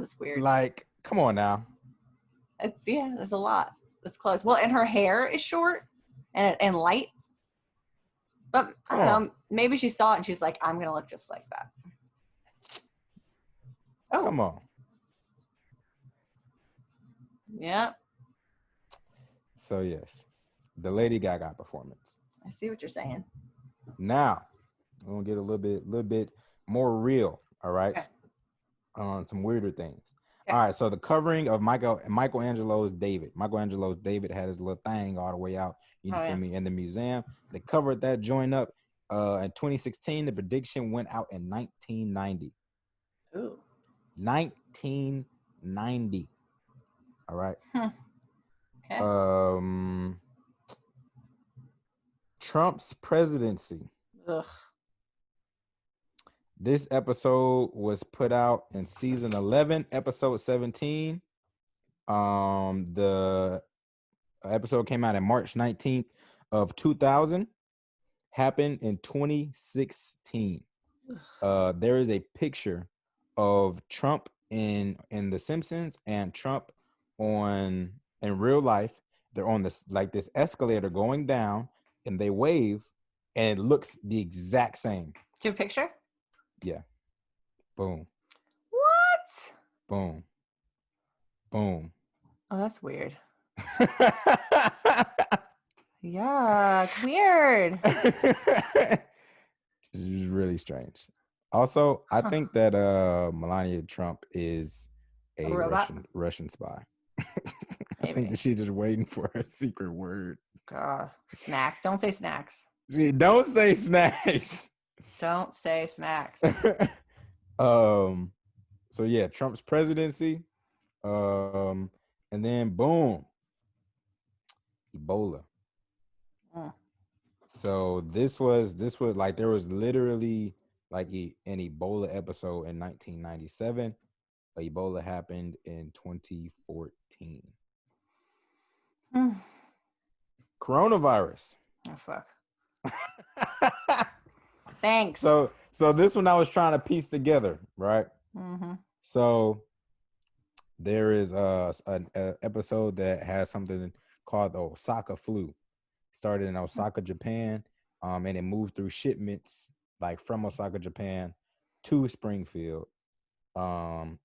it's weird. Like, come on now. There's a lot. It's close. Well, and her hair is short and light. But I don't know. Maybe she saw it and she's like, I'm gonna look just like that. Oh, come on. Yeah. So yes, the Lady Gaga performance. I see what you're saying. Now, we're gonna get a little bit more real. All right. Okay. Some weirder things. Okay. All right. So the covering of Michelangelo's David. Michelangelo's David had his little thing all the way out. You feel me? In the museum. They covered that joint up. In 2016, the prediction went out in 1990. Ooh. 1990. All right. Okay. Trump's presidency. Ugh. This episode was put out in season 11, episode 17. The episode came out in March 19th of 2000. Happened in 2016. There is a picture of Trump in The Simpsons and Trump in real life. They're on this escalator going down, and they wave, and it looks the exact same. Do you have a picture? Yeah. Boom. What? Boom. Boom. Oh, that's weird. Yeah, weird. This is really strange. Also, I think that Melania Trump is a Russian spy. I think that she's just waiting for her secret word. God, snacks. Don't say snacks. Don't say snacks. Don't say snacks. So yeah, Trump's presidency. And then boom, Ebola. So this was like, there was literally like an Ebola episode in 1997. Ebola happened in 2014. Coronavirus. Oh fuck. Thanks. So this one I was trying to piece together, right? Mm-hmm. So there is an episode that has something called the Osaka flu. Started in Osaka, Japan, and it moved through shipments like from Osaka, Japan to Springfield. And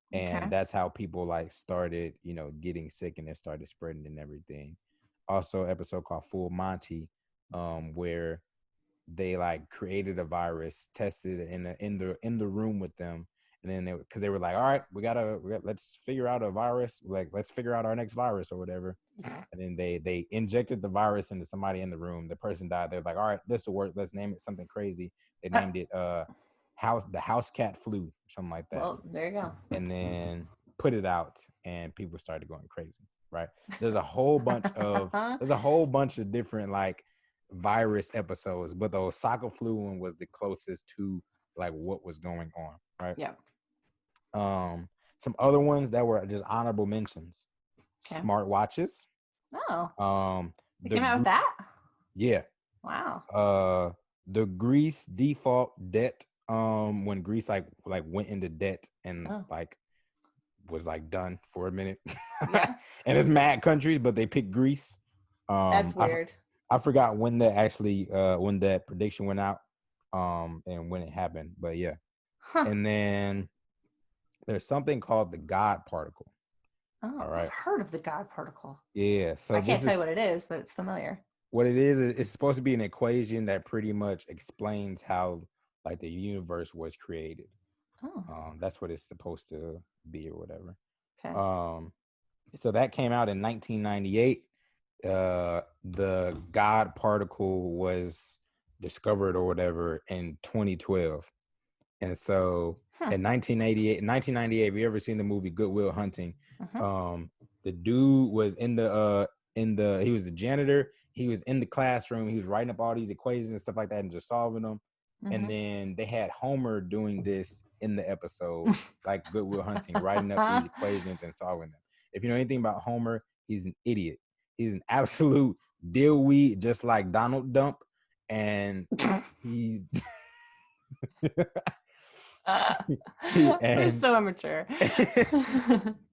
that's how people like started, you know, getting sick, and it started spreading and everything. Also, an episode called Full Monty, where they like created a virus, tested it in the room with them, and then because they were like, all right, we gotta let's figure out a virus, like let's figure out our next virus or whatever. And then they injected the virus into somebody in the room. The person died. They're like, all right, this will work. Let's name it something crazy. They named it the house cat flu, something like that. Well, there you go. And then put it out, and people started going crazy. Right? There's a whole bunch of different like virus episodes, but the Osaka flu one was the closest to like what was going on. Right? Yeah. Some other ones that were just honorable mentions. Okay. Smartwatches. Oh. They came out with that? Yeah. Wow. The Greece default debt when Greece like went into debt and like was like done for a minute. Yeah. And it's mad countries, but they picked Greece. That's weird. I forgot when that actually when that prediction went out, and when it happened, but yeah. And then there's something called the God particle. Oh, All right. I've heard of the God particle. Yeah. So I can't tell you what it is, but it's familiar. What it is it's supposed to be an equation that pretty much explains how like the universe was created. Oh. That's what it's supposed to be or whatever. Okay. So that came out in 1998. The God particle was discovered or whatever in 2012. And so in 1998, have you ever seen the movie Good Will Hunting? The dude was in the he was a janitor. He was in the classroom. He was writing up all these equations and stuff like that and just solving them. And then they had Homer doing this in the episode, like Good Will Hunting, writing up these equations and solving them. If you know anything about Homer, he's an idiot. He's an absolute dillweed, just like Donald Dump. And he You're so immature.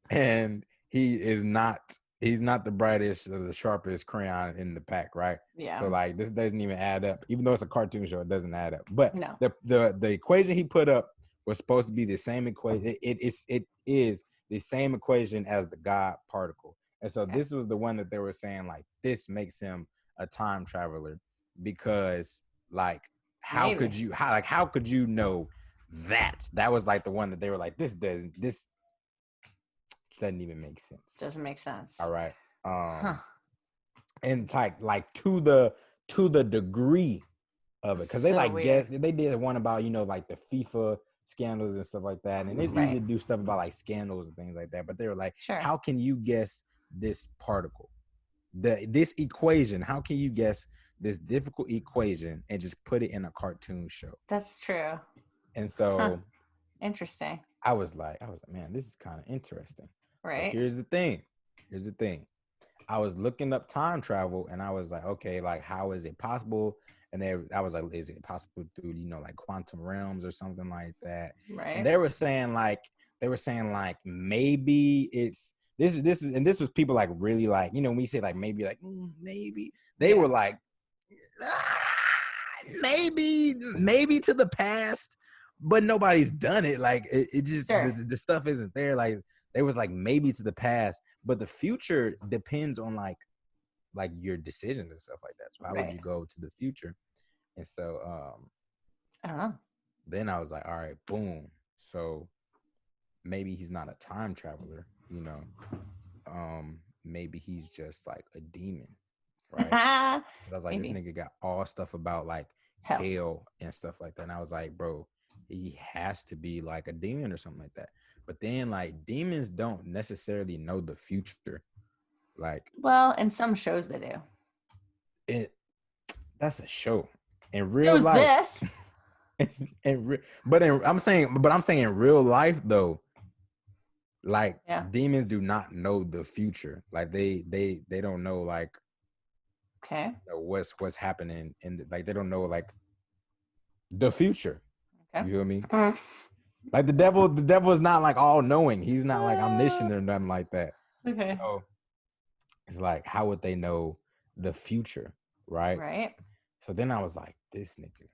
And he's not the brightest or the sharpest crayon in the pack, right? Yeah. So like this doesn't even add up. Even though it's a cartoon show, it doesn't add up. But no. the equation he put up was supposed to be the same equation. It is the same equation as the God particle. And so this was the one that they were saying like this makes him a time traveler because like how could you know that was like the one that they were like this doesn't even make sense. Doesn't make sense. All right. And like to the degree of it, because they like guess they did one about like the FIFA scandals and stuff like that, and it's easy to do stuff about like scandals and things like that, but they were like, how can you guess this particle, this equation? How can you guess this difficult equation and just put it in a cartoon show? That's true. And so interesting. I was like, man, this is kind of interesting. Right. But here's the thing. I was looking up time travel and I was like, okay, like how is it possible? And I was like, is it possible through, like quantum realms or something like that? Right. And they were saying like maybe it's this was people like really like, when we say like maybe they were like maybe to the past, but nobody's done it. Like it just the stuff isn't there. Like they was like maybe to the past, but the future depends on like your decisions and stuff like that. So how would you go to the future? And so I don't know. Then I was like, all right, boom. So maybe he's not a time traveler, maybe he's just like a demon, right? Because I was like, this nigga got all stuff about like hell and stuff like that. And I was like, bro, he has to be like a demon or something like that. But then like demons don't necessarily know the future. Like, well, in some shows they do. That's a show. In real life. I'm saying in real life though, like demons do not know the future. Like they don't know like what's happening like they don't know like the future. You feel me? Like the devil is not like all knowing. He's not like omniscient or nothing like that. Okay. So it's like, how would they know the future? Right. Right. So then I was like, this nigga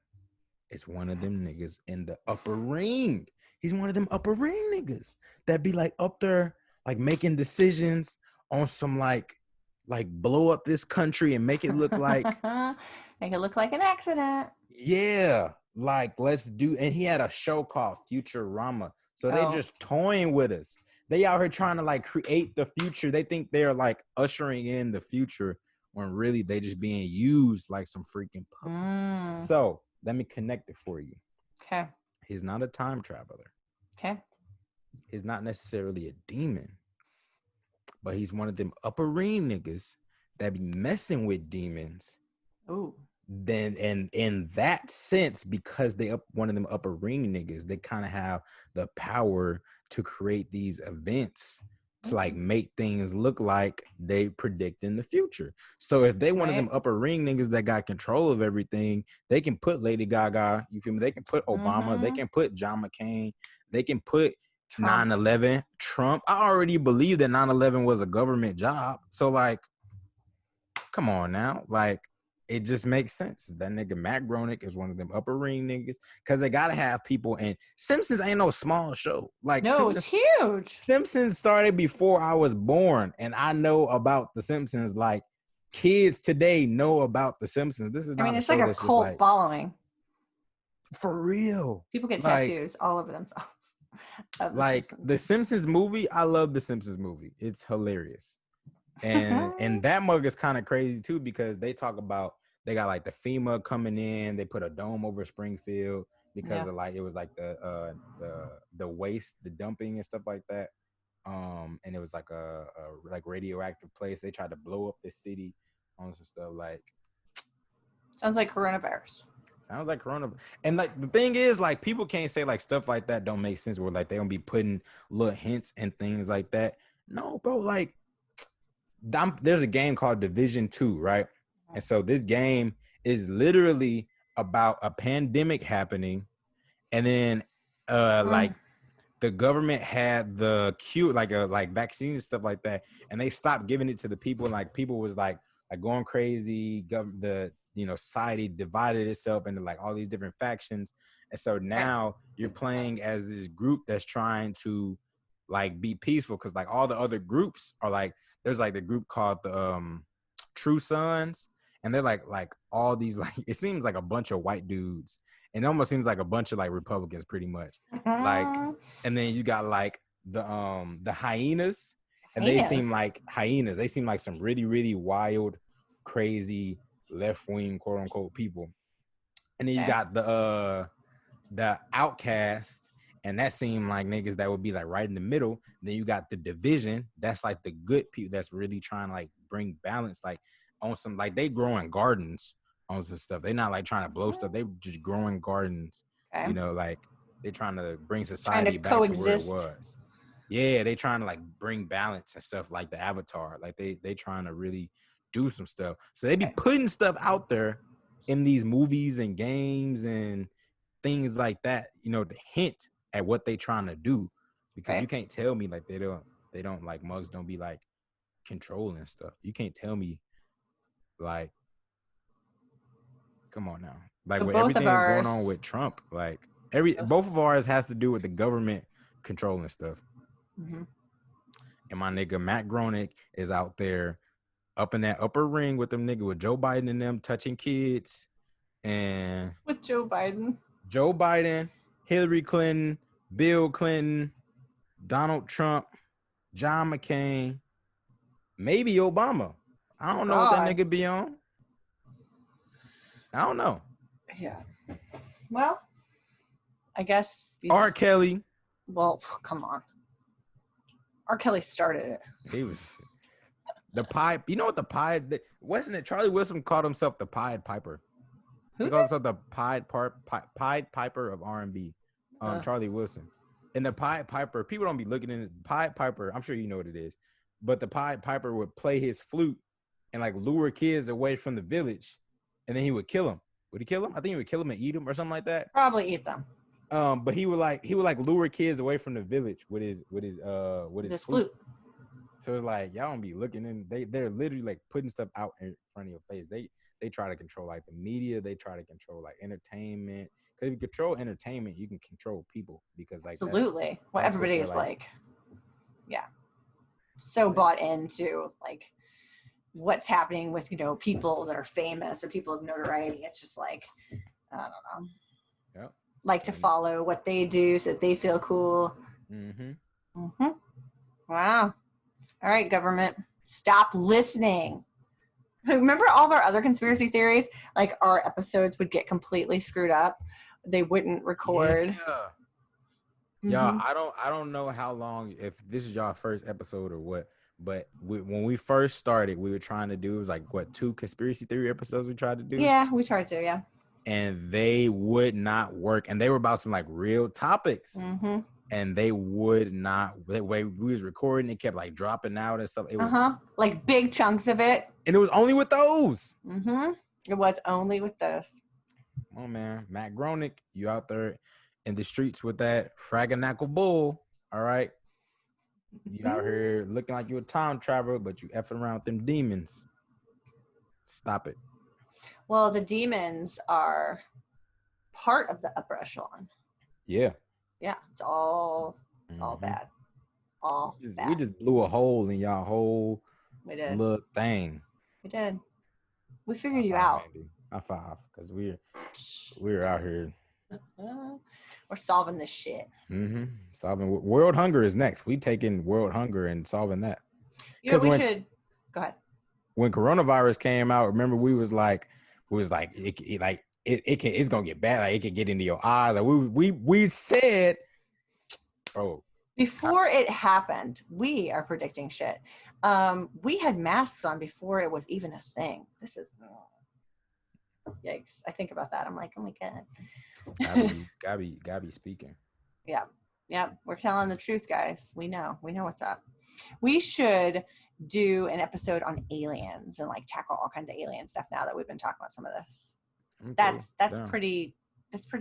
is one of them niggas in the upper ring. He's one of them upper ring niggas that be like up there, like making decisions on some like blow up this country and make it look like make it look like an accident. Yeah. Like let's do, and he had a show called Futurama. So they just toying with us. They out here trying to like create the future. They think they're like ushering in the future when really they just being used like some freaking puppets. So let me connect it for you. Okay. He's not a time traveler. Okay. He's not necessarily a demon, but he's one of them upper ring niggas that be messing with demons. Ooh. Then and in that sense, because they one of them upper ring niggas, they kind of have the power to create these events to like make things look like they predict in the future. So if they wanted them upper ring niggas that got control of everything, they can put Lady Gaga, you feel me? They can put Obama, they can put John McCain, they can put Trump. 9/11, Trump. I already believe that 9/11 was a government job. So like, come on now. Like, it just makes sense. That nigga Matt Groening is one of them upper ring niggas because they gotta have people. And Simpsons ain't no small show. Like, no, Simpsons, it's huge. Simpsons started before I was born, and I know about the Simpsons. Like, kids today know about the Simpsons. This is not it's like a cult following. For real. People get tattoos all over themselves. Like the Simpsons movie, I love the Simpsons movie. It's hilarious. And that mug is kind of crazy too because they talk about they got like the FEMA coming in, they put a dome over Springfield because of like it was like the waste, the dumping and stuff like that. And it was like a like radioactive place. They tried to blow up the city on some stuff like sounds like coronavirus. Sounds like coronavirus. And like the thing is, like people can't say like stuff like that don't make sense where like they don't be putting little hints and things like that. No, bro, like there's a game called Division 2, right? And so this game is literally about a pandemic happening, and then like the government had the cure, like vaccines and stuff like that, and they stopped giving it to the people, and like people was like going crazy. Society divided itself into like all these different factions, and so now you're playing as this group that's trying to like be peaceful because like all the other groups are like there's like the group called the True Sons, and they're like all these like it seems like a bunch of white dudes, and it almost seems like a bunch of like Republicans pretty much. Like, and then you got like the hyenas, and they seem like hyenas. They seem like some really, really wild, crazy left-wing quote unquote people. And then you got the outcast, and that seemed like niggas that would be like right in the middle. Then you got the division, that's like the good people that's really trying to like bring balance, like on some like they growing gardens on some stuff. They're not like trying to blow stuff, they just growing gardens. Like they're trying to bring society back to where it was. Yeah, they trying to like bring balance and stuff like the Avatar. Like they trying to really do some stuff. So they be putting stuff out there in these movies and games and things like that, to hint at what they trying to do, because you can't tell me like they don't like mugs don't be like controlling stuff. You can't tell me like, come on now, like with everything that's going on with Trump, like both of ours has to do with the government controlling stuff. And my nigga Matt Groening is out there up in that upper ring with them nigga with Joe Biden and them touching kids, and with Joe Biden, Hillary Clinton, Bill Clinton, Donald Trump, John McCain, maybe Obama. I don't know what that nigga be on. I don't know. Yeah. Well, I guess R. Kelly. Well, come on. R. Kelly started it. He was the Pied. You know what the Pied? Wasn't it Charlie Wilson called himself the Pied Piper? He called himself the Pied Piper of R&B. Charlie Wilson. And the Pied Piper, people don't be looking in it. Pied Piper, I'm sure you know what it is, but the Pied Piper would play his flute and like lure kids away from the village, and then he would kill them. Would he kill them? I think he would kill them and eat them or something like that. Probably eat them. But he would lure kids away from the village with his flute. So it's like y'all don't be looking in. They're literally like putting stuff out in front of your face. They try to control like the media. They try to control like entertainment. Because if you control entertainment, you can control people. Because like absolutely, well, everybody is like, yeah, so bought into like what's happening with people that are famous or people of notoriety. It's just like I don't know. Yep. Like to follow what they do so that they feel cool. Wow. All right, government, stop listening. Remember all of our other conspiracy theories? Like our episodes would get completely screwed up. They wouldn't record. Yeah. I don't know how long, if this is y'all first episode or what, but when we first started, we were trying to do, it was like, what, 2 conspiracy theory episodes we tried to do? Yeah, we tried to, And they would not work. And they were about some like real topics. and they would not. The way we was recording, it kept like dropping out and stuff. It was like big chunks of it, and it was only with those. It was only with those. Oh man, Matt Gronick, you out there in the streets with that Fraganackle bull? All right, you out here looking like you a time traveler, but you effing around with them demons. Stop it. Well, the demons are part of the upper echelon. Yeah. It's all bad. We just blew a hole in y'all whole little thing. We did. We figured you out. Andy. High five, because we're out here. We're solving this shit. Solving world hunger is next. We taking world hunger and solving that. Because we should go ahead. When coronavirus came out, remember it's gonna get bad. Like it could get into your eyes. Like we said, before it happened, we are predicting shit. We had masks on before it was even a thing. This is yikes. I think about that. I'm like, oh my god. Gotta be speaking. Yeah. We're telling the truth, guys. We know what's up. We should do an episode on aliens and like tackle all kinds of alien stuff now that we've been talking about some of this. Okay, that's pretty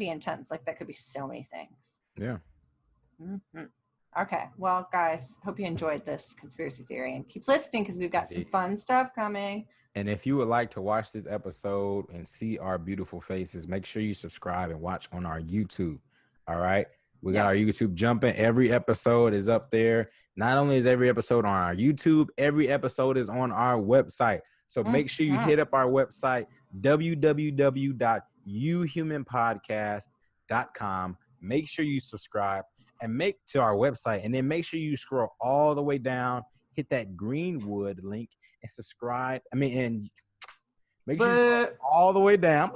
intense. Like that could be so many things. Yeah. Okay. Well, guys, hope you enjoyed this conspiracy theory and keep listening because we've got some fun stuff coming. And if you would like to watch this episode and see our beautiful faces, make sure you subscribe and watch on our YouTube. All right. We got our YouTube jumping. Every episode is up there. Not only is every episode on our YouTube, every episode is on our website. So make sure you hit up our website, www.uhumanpodcast.com. Make sure you subscribe and make to our website. And then make sure you scroll all the way down, hit that Greenwood link and subscribe. And make sure you scroll all the way down.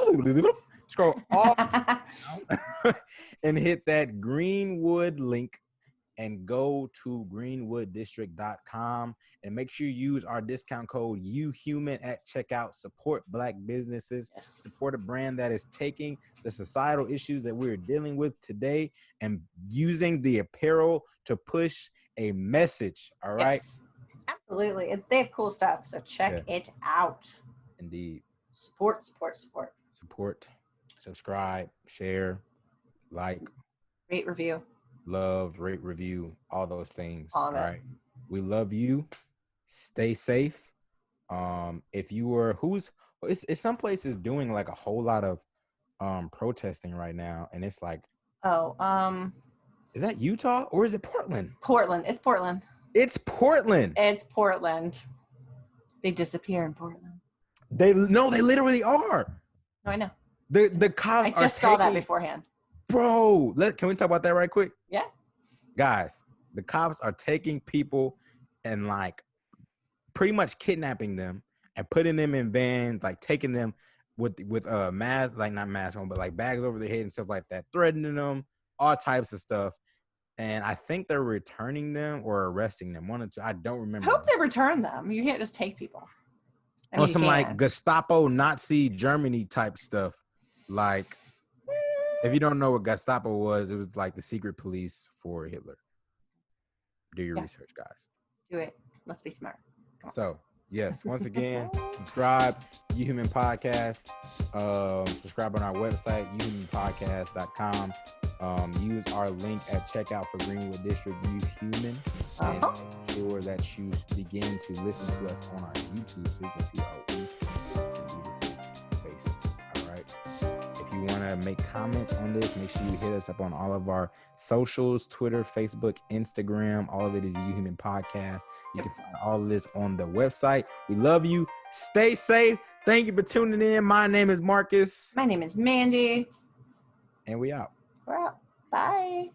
Scroll all down and hit that Greenwood link and go to greenwooddistrict.com and make sure you use our discount code UHuman at checkout. Support Black businesses, support a brand that is taking the societal issues that we're dealing with today and using the apparel to push a message. All right. Yes, absolutely. They have cool stuff. So check it out. Indeed. Support. Subscribe, share, like, rate, review, love, rate, review, all those things. All right. We love you. Stay safe. If you were it's some places doing like a whole lot of protesting right now, and it's like is that Utah or is it Portland? It's Portland. They disappear in Portland. They literally are. No, I know. The cops I just saw that beforehand. Bro, can we talk about that right quick? Yeah. Guys, the cops are taking people and like pretty much kidnapping them and putting them in vans, like taking them with masks, like not masks on, but like bags over their head and stuff like that, threatening them, all types of stuff. And I think they're returning them or arresting them. One or two. I don't remember. I hope they return them. You can't just take people. Some like Gestapo, Nazi Germany type stuff. Like, if you don't know what Gestapo was, it was like the secret police for Hitler. Do your research, guys. Do it. Let's be smart. So, yes, once again, subscribe, UHuman Podcast. Subscribe on our website, uhumanpodcast.com. Use our link at checkout for Greenwood District UHuman. And make sure that you begin to listen to us on our YouTube so you can see our beautiful faces. All right. If you want to make comments on this, make sure you hit us up on all of our socials, Twitter, Facebook, Instagram. All of it is UHuman Podcast. You can find all of this on the website. We love you. Stay safe. Thank you for tuning in. My name is Marcus. My name is Mandy. And we out. We're out. Bye.